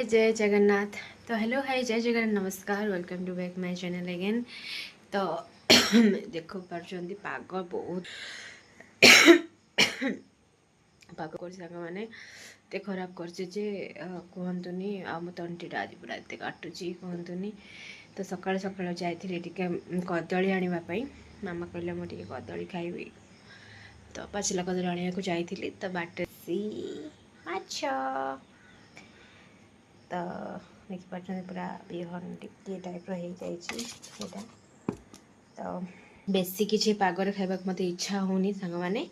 जय जगन्नाथ। तो hello hi जय जगन्नाथ नमस्कार welcome to back my channel again. तो देखो पार्चंदी पाग बहुत पाग कर सांग मैंने एत खराब कर कहतुनि आ मो तंटीटा आज पूरा एत काटुची कहतुनि। तो सकाल सकाल जाइए कदली आने मामा कहले मुझे कदली खाइबी तो पाचिला कदली आने को जाइली तो बाट सी माछ तो देखिए पूरा बिहन टिके टाइप रहा तो बेसी किसी पागरे खाइबा मत इच्छा होनी सांग मैंने।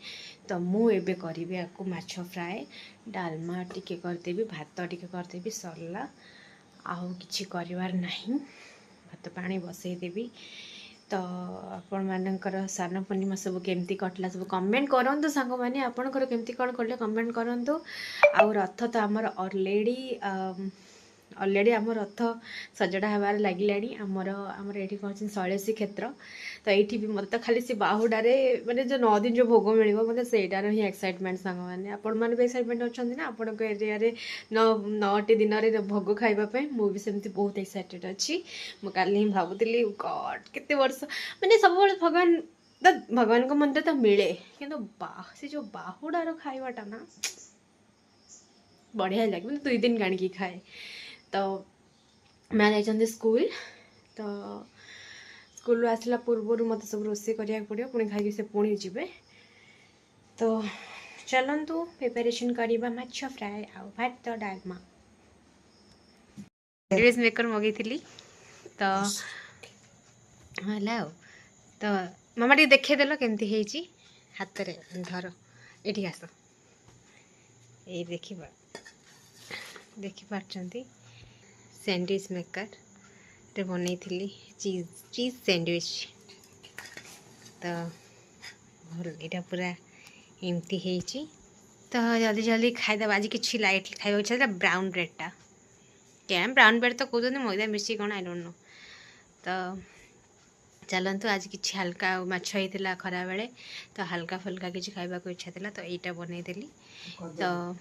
तो मुझे करी आपको माछ फ्राए डालमा टिके करदेवी भात टिके करदेवी सरला आउ किछि करिवार नहीं भात पानी बसईदेवी। तो आपण मानकर सान पूर्णिमा सब केमती कटला सब कमेंट करंतु सांग मैंने आपणकर केमती कौन कले कमेंट करंतु। आउ रथ तो आमर ऑलरेडी आम रथ सजड़ा हबार लगिलानी आमर ये कौन शैलसी क्षेत्र। तो ये भी मत खाली से बाहुडारे माने जो 9 दिन जो भोग मिल मतलब सेटार ही एक्साइटमेंट सांग मैंने आपण मैंने भी एक्साइटमेंट अच्छा ना आपण एरिया 9टी दिन में भोग खावाई मुझे सेमती बहुत एक्साइटेड अच्छी। मुझे भावुली गॉड केते वर्ष माने सब भगवान तो भगवान को मंदिर तो मिले किंतु से जो बाहुडार खाइबाटा ना बढ़िया लगे मतलब 2 दिन गाड़ी खाए। तो मैं जाइए स्कूल तो स्कूल आसला पूर्व मत सब रोसे करा पड़ो पुणी खाई से पुणी जी। तो चलतु प्रिपरेशन करवा माछ फ्राए आउ भात डालमा ड्रेस मेकर मगई तो है तो मामा टे देखदेल केमती है हाथ में धर ये आस ये देखिपार सैंडविच मेकर रे बनई चीज चीज सैंडविच। तो यहाँ पूरा एमती है तो जल्दी जल्दी खाईदे आज कि लाइट खावा इच्छा ब्राउन ब्रेडटा क्या ब्राउन ब्रेड तो कहते मैदा मिर्ची कौन आई डोंट नो। तो चलतु आज कि हल्का माछ होता खरा बेले तो हल्का फुल्का किसी खावा को इच्छा था तो यहाँ बनईदेली तो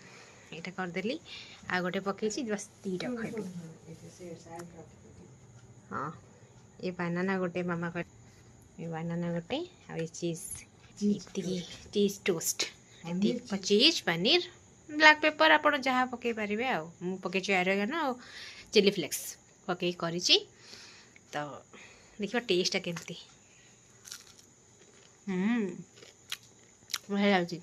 यहाँ करदेली आ गोटे पकई बस 2टा खाइबी। हाँ ये बानाना गोटे मामा कर ये बानाना गोटे आ चीज चीज टोस्ट चीज पनीर ब्लैक पेपर आप जहाँ पकई पारे आ पकई आरोगन आ चिली फ्लेक्स पकई कर तो देखिए टेस्टा केमती बढ़िया लगे।